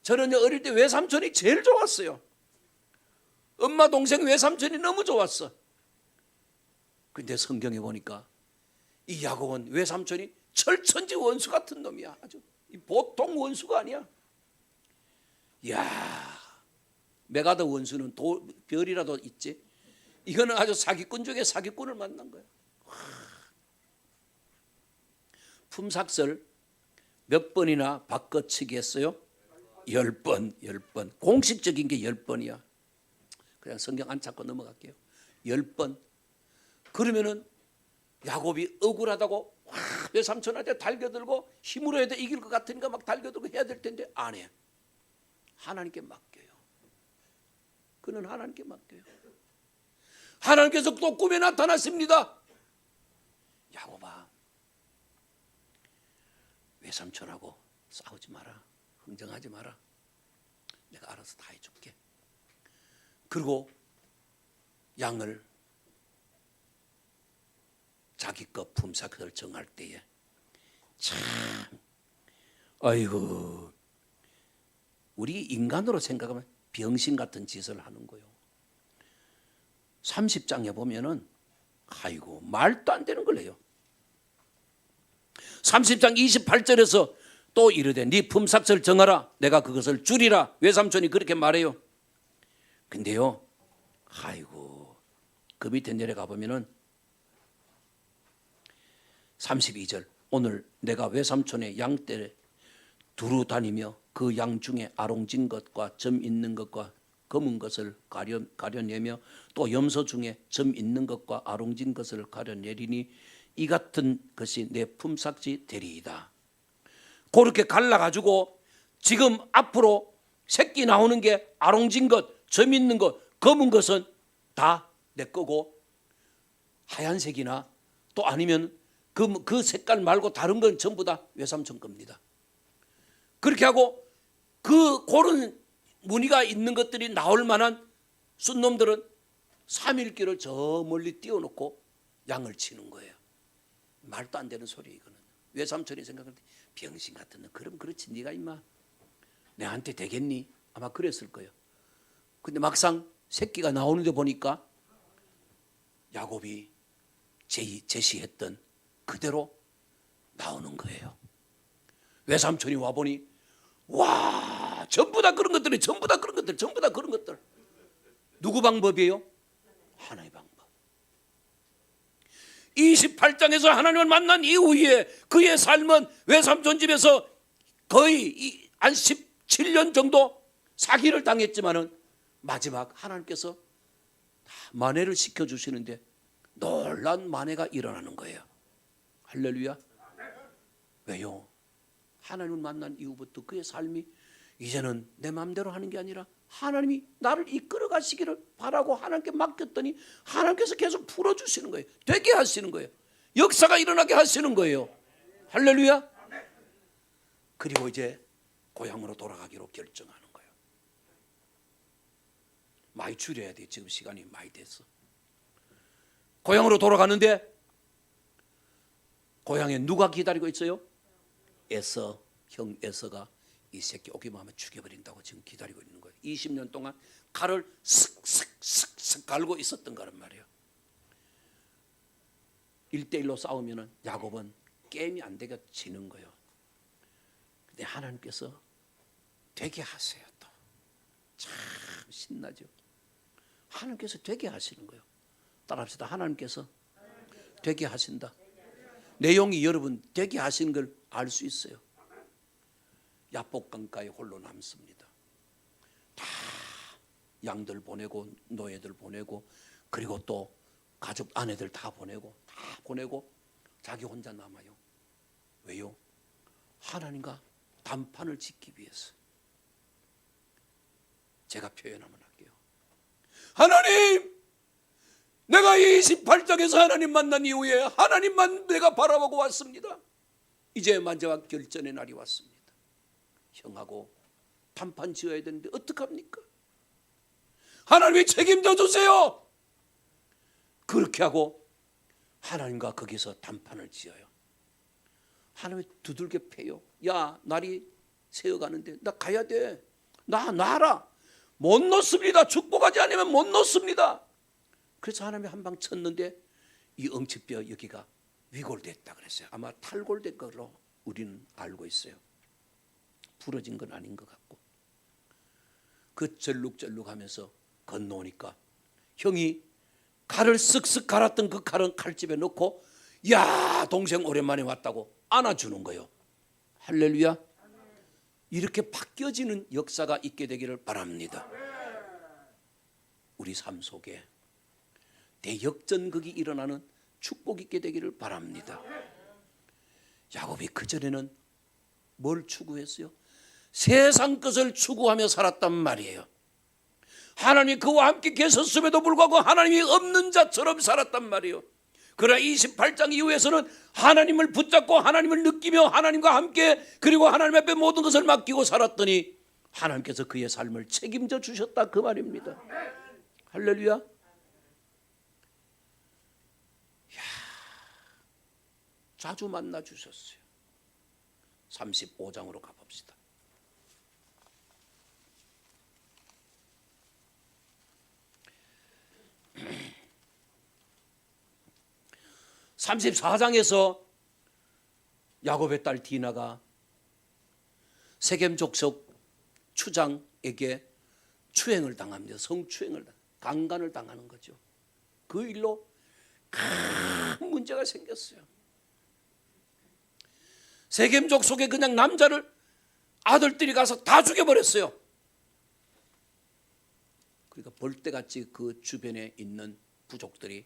저는 어릴 때 외삼촌이 제일 좋았어요. 엄마 동생 외삼촌이 너무 좋았어. 근데 성경에 보니까 이 야곱은 외삼촌이 철천지 원수 같은 놈이야. 아주 보통 원수가 아니야. 야, 메가더 원수는 별이라도 있지. 이거는 아주 사기꾼 중에 사기꾼을 만난 거야. 품삯을 몇 번이나 바꿔치기 했어요? 10번, 10번. 공식적인 게 10번이야. 그냥 성경 안 찾고 넘어갈게요. 10번. 그러면은 야곱이 억울하다고 외삼촌한테 달겨들고 힘으로 해도 이길 것 같으니까 막 달겨들고 해야 될 텐데 안 해. 하나님께 맡겨요. 그는 하나님께 맡겨요. 하나님께서 또 꿈에 나타나십니다. 야곱아, 외삼촌하고 싸우지 마라. 흥정하지 마라. 내가 알아서 다 해줄게. 그리고 양을 자기 것 품삯을 정할 때에 참 아이고 우리 인간으로 생각하면 병신 같은 짓을 하는 거예요. 30장에 보면은 아이고 말도 안 되는 걸 해요. 30장 28절에서 또 이르되 네 품삯을 정하라. 내가 그것을 주리라. 외삼촌이 그렇게 말해요. 근데요, 아이고, 그 밑에 내려가 보면은 32절, 오늘 내가 외삼촌의 양떼 두루 다니며 그 양 중에 아롱진 것과 점 있는 것과 검은 것을 가려내며 또 염소 중에 점 있는 것과 아롱진 것을 가려내리니 이 같은 것이 내 품삯이 되리이다. 그렇게 갈라가지고 지금 앞으로 새끼 나오는 게 아롱진 것, 점 있는 것, 검은 것은 다 내 거고, 하얀색이나 또 아니면 그 색깔 말고 다른 건 전부 다 외삼촌 겁니다. 그렇게 하고 그런 무늬가 있는 것들이 나올 만한 순놈들은 3일길을 저 멀리 띄워놓고 양을 치는 거예요. 말도 안 되는 소리 이거는. 외삼촌이 생각할 때 병신 같은 놈, 그럼 그렇지 네가 임마 내한테 되겠니? 아마 그랬을 거예요. 근데 막상 새끼가 나오는데 보니까 야곱이 제시했던 그대로 나오는 거예요. 외삼촌이 와보니 와, 전부 다 그런 것들이, 전부 다 그런 것들, 전부 다 그런 것들. 누구 방법이에요? 하나님의 방법. 28장에서 하나님을 만난 이후에 그의 삶은 외삼촌 집에서 거의 한 17년 정도 사기를 당했지만은 마지막 하나님께서 만회를 시켜주시는데 놀란 만회가 일어나는 거예요. 할렐루야. 왜요? 하나님을 만난 이후부터 그의 삶이 이제는 내 마음대로 하는 게 아니라 하나님이 나를 이끌어 가시기를 바라고 하나님께 맡겼더니 하나님께서 계속 풀어주시는 거예요. 되게 하시는 거예요. 역사가 일어나게 하시는 거예요. 할렐루야. 그리고 이제 고향으로 돌아가기로 결정하는 거예요. 많이 줄여야 돼. 지금 시간이 많이 됐어. 고향으로 돌아가는데 고향에 누가 기다리고 있어요? 에서, 형 에서가 이 새끼 오기만 하면 죽여버린다고 지금 기다리고 있는 거예요. 20년 동안 칼을 슥슥슥슥 갈고 있었던 거란 말이에요. 1대1로 싸우면 야곱은 게임이 안 되게 지는 거예요. 근데 하나님께서 되게 하세요. 또 참 신나죠. 하나님께서 되게 하시는 거예요. 따라합시다. 하나님께서 되게 하신다. 내용이 여러분 되게 하시는 걸 알 수 있어요. 야복강가에 홀로 남습니다. 다 양들 보내고 노예들 보내고 그리고 또 가족 아내들 다 보내고 자기 혼자 남아요. 왜요? 하나님과 단판을 짓기 위해서. 제가 표현하면 할게요. 하나님, 내가 28장에서 하나님 만난 이후에 하나님만 내가 바라보고 왔습니다. 이제 마지막 결전의 날이 왔습니다. 형하고 단판 지어야 되는데 어떡합니까? 하나님이 책임져 주세요. 그렇게 하고 하나님과 거기서 단판을 지어요. 하나님이 두들겨 패요. 야, 날이 새어가는데 나 가야 돼. 놔라. 못 놓습니다. 축복하지 않으면 못 놓습니다. 그래서 하나님이 한 방 쳤는데 이 엉치뼈 여기가 위골됐다 그랬어요. 아마 탈골된 걸로 우리는 알고 있어요. 부러진 건 아닌 것 같고. 그 절룩절룩하면서 건너오니까 형이 칼을 쓱쓱 갈았던 그 칼은 칼집에 넣고 야, 동생 오랜만에 왔다고 안아주는 거예요. 할렐루야. 이렇게 바뀌어지는 역사가 있게 되기를 바랍니다. 우리 삶 속에 대역전극이 일어나는 축복이 있게 되기를 바랍니다. 야곱이 그전에는 뭘 추구했어요? 세상 것을 추구하며 살았단 말이에요. 하나님이 그와 함께 계셨음에도 불구하고 하나님이 없는 자처럼 살았단 말이에요. 그러나 28장 이후에서는 하나님을 붙잡고 하나님을 느끼며 하나님과 함께 그리고 하나님 앞에 모든 것을 맡기고 살았더니 하나님께서 그의 삶을 책임져 주셨다 그 말입니다. 할렐루야. 자주 만나 주셨어요. 35장으로 가봅시다. 34장에서 야곱의 딸 디나가 세겜 족속 추장에게 추행을 당합니다. 성추행을 강간을 당하는 거죠. 그 일로 큰 문제가 생겼어요. 세겜 족속에 그냥 남자를 아들들이 가서 다 죽여버렸어요. 그러니까 벌떼같이 그 주변에 있는 부족들이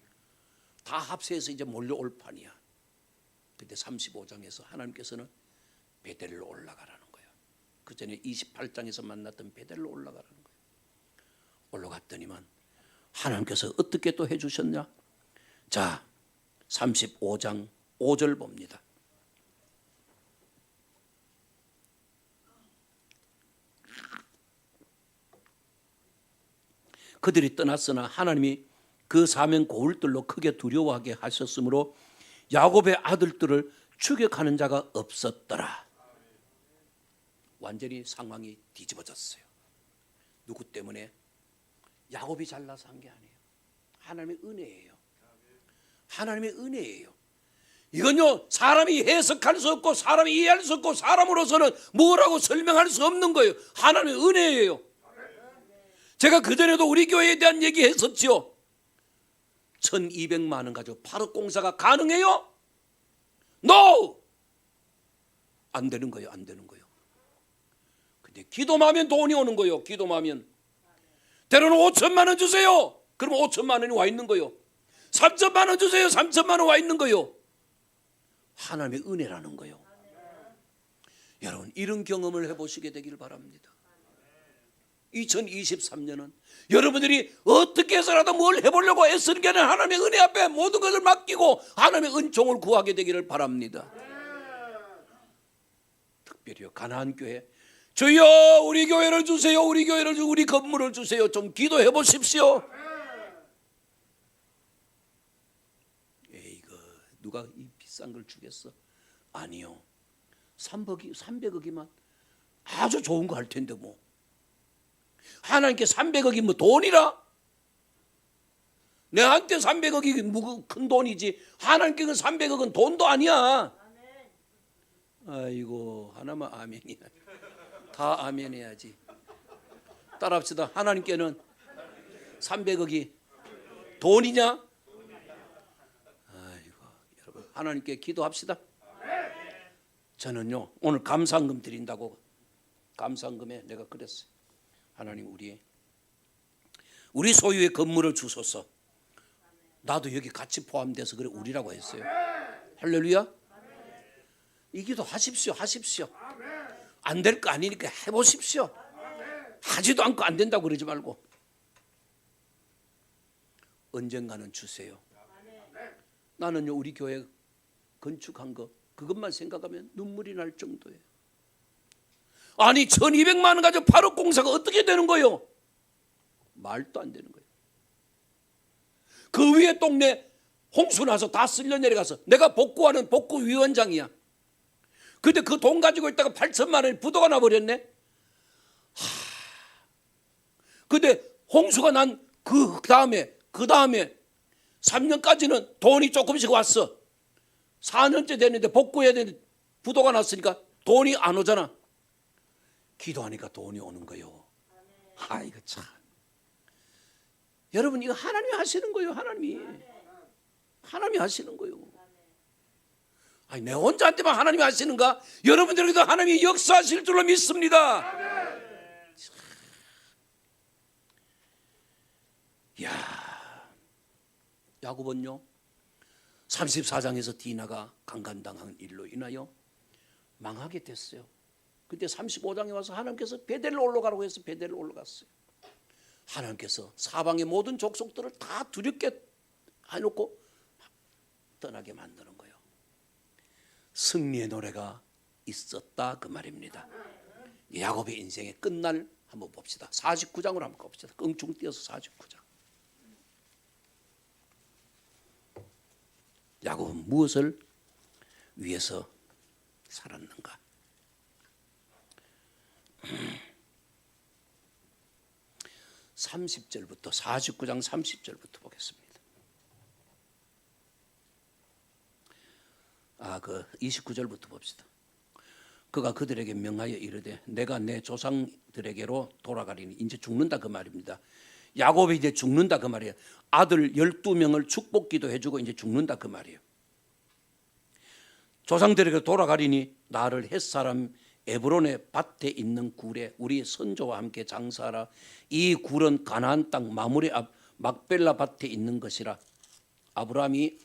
다 합세해서 이제 몰려올 판이야. 그때 35장에서 하나님께서는 베델로 올라가라는 거예요. 그 전에 28장에서 만났던 베델로 올라가라는 거예요. 올라갔더니만 하나님께서 어떻게 또 해주셨냐? 자, 35장 5절 봅니다. 그들이 떠났으나 하나님이 그 사면 고울들로 크게 두려워하게 하셨으므로 야곱의 아들들을 추격하는 자가 없었더라. 완전히 상황이 뒤집어졌어요. 누구 때문에? 야곱이 잘나서 한 게 아니에요. 하나님의 은혜예요. 하나님의 은혜예요. 이건요, 사람이 해석할 수 없고 사람이 이해할 수 없고 사람으로서는 뭐라고 설명할 수 없는 거예요. 하나님의 은혜예요. 제가 그전에도 우리 교회에 대한 얘기 했었죠. 1200만 원 가지고 파력 공사가 가능해요? No! 안 되는 거예요. 안 되는 거예요. 근데 기도만 하면 돈이 오는 거예요. 기도만 하면. 때로는 5천만 원 주세요. 그러면 5천만 원이 와 있는 거예요. 3천만 원 주세요. 3천만 원 와 있는 거예요. 하나님의 은혜라는 거예요. 여러분, 이런 경험을 해보시게 되기를 바랍니다. 2023년은 여러분들이 어떻게 해서라도 뭘 해보려고 애쓰는 게 아니라 하나님의 은혜 앞에 모든 것을 맡기고 하나님의 은총을 구하게 되기를 바랍니다. 특별히 가나안 교회, 주여 우리 교회를 주세요. 우리 교회를 주세요. 우리 건물을 주세요. 좀 기도해 보십시오. 에이그, 누가 이 비싼 걸 주겠어? 아니요. 300억이면 아주 좋은 거 할 텐데 뭐. 하나님께 300억이 뭐 돈이라? 내한테 300억이 큰 돈이지 하나님께 그 300억은 돈도 아니야. 아이고, 하나만 아멘이야. 다 아멘 해야지. 따라합시다. 하나님께는 300억이 돈이냐? 아이고, 여러분, 하나님께 기도합시다. 저는요, 오늘 감사금 드린다고 감사금에 내가 그랬어요. 하나님, 우리 소유의 건물을 주소서. 나도 여기 같이 포함돼서 그래 우리라고 했어요. 할렐루야. 이 기도 하십시오. 하십시오. 안 될 거 아니니까 해보십시오. 하지도 않고 안 된다고 그러지 말고. 언젠가는 주세요. 나는요, 우리 교회 건축한 거 그것만 생각하면 눈물이 날 정도예요. 아니 1200만 원 가지고 8억 공사가 어떻게 되는 거예요? 말도 안 되는 거예요. 그 위에 동네 홍수 나서 다 쓸려 내려가서 내가 복구하는 복구위원장이야. 근데 그 돈 가지고 있다가 8천만 원이 부도가 나버렸네. 근데 홍수가 난 그 다음에 3년까지는 돈이 조금씩 왔어. 4년째 됐는데 복구해야 되는데 부도가 났으니까 돈이 안 오잖아. 기도하니까 돈이 오는 거요. 이거 참. 여러분, 이거 하나님이 하시는 거예요. 하나님이 하시는 거예요. 아니, 내 혼자한테만 하나님이 하시는가? 여러분들에게도 하나님이 역사하실 줄로 믿습니다. 야, 야곱은요 34장에서 디나가 강간당한 일로 인하여 망하게 됐어요. 그때 35장에 와서 하나님께서 베델로 올라가라고 해서 베델로 올라갔어요. 하나님께서 사방의 모든 족속들을 다 두렵게 해놓고 떠나게 만드는 거예요. 승리의 노래가 있었다 그 말입니다. 야곱의 인생의 끝날 한번 봅시다. 49장으로 한번 봅시다. 껑충 뛰어서 49장. 야곱은 무엇을 위해서 살았는가? 30절부터 49장 30절부터 보겠습니다. 29절부터 봅시다. 그가 그들에게 명하여 이르되 내가 내 조상들에게로 돌아가리니 이제 죽는다 그 말입니다. 야곱이 이제 죽는다 그 말이에요. 아들 12명을 축복기도 해주고 이제 죽는다 그 말이에요. 조상들에게 돌아가리니 나를 햇사람 에브론의 밭에 있는 굴에 우리 선조와 함께 장사하라. 이 굴은 가나안 땅 마므레 앞 막벨라 밭에 있는 것이라. 아브라함이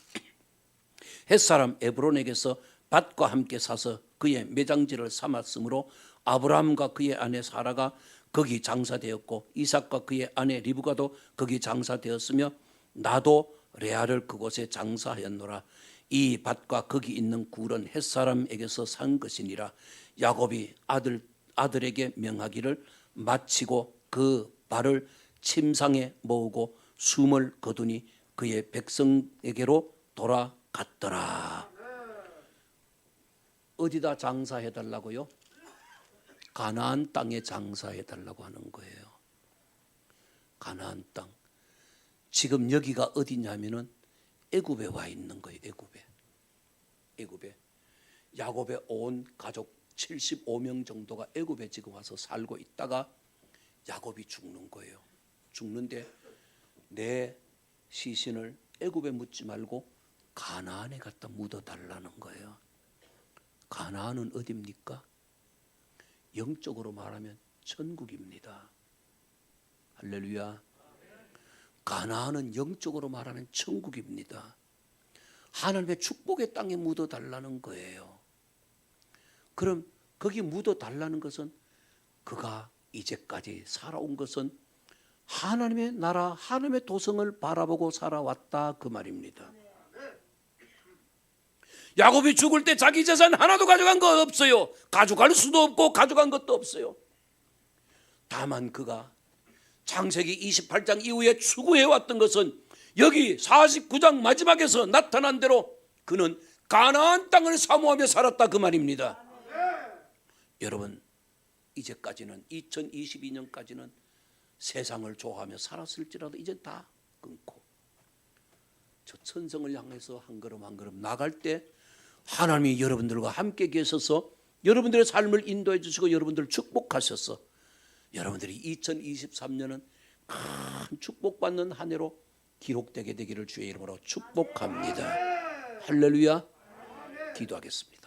햇사람 에브론에게서 밭과 함께 사서 그의 매장지를 삼았으므로 아브라함과 그의 아내 사라가 거기 장사되었고 이삭과 그의 아내 리브가도 거기 장사되었으며 나도 레아를 그곳에 장사하였노라. 이 밭과 거기 있는 굴은 햇사람에게서 산 것이니라. 야곱이 아들에게 명하기를 마치고 그 발을 침상에 모으고 숨을 거두니 그의 백성에게로 돌아갔더라. 어디다 장사해달라고요? 가나안 땅에 장사해달라고 하는 거예요. 가나안 땅. 지금 여기가 어디냐면은 애굽에 와 있는 거예요. 애굽에. 야곱의 온 가족 75명 정도가 애굽에 지금 와서 살고 있다가 야곱이 죽는 거예요. 죽는데 내 시신을 애굽에 묻지 말고 가나안에 갖다 묻어달라는 거예요. 가나안은 어디입니까? 영적으로 말하면 천국입니다. 할렐루야. 가나안은 영적으로 말하는 천국입니다. 하나님의 축복의 땅에 묻어달라는 거예요. 그럼 거기 묻어달라는 것은 그가 이제까지 살아온 것은 하나님의 나라, 하나님의 도성을 바라보고 살아왔다 그 말입니다. 야곱이 죽을 때 자기 재산 하나도 가져간 거 없어요. 가져갈 수도 없고 가져간 것도 없어요. 다만 그가 창세기 28장 이후에 추구해왔던 것은 여기 49장 마지막에서 나타난 대로 그는 가나안 땅을 사모하며 살았다 그 말입니다. 여러분 이제까지는 2022년까지는 세상을 좋아하며 살았을지라도 이제 다 끊고 저 천성을 향해서 한 걸음 한 걸음 나갈 때 하나님이 여러분들과 함께 계셔서 여러분들의 삶을 인도해 주시고 여러분들을 축복하셔서 여러분들이 2023년은 큰 축복받는 한 해로 기록되게 되기를 주의 이름으로 축복합니다. 할렐루야. 기도하겠습니다.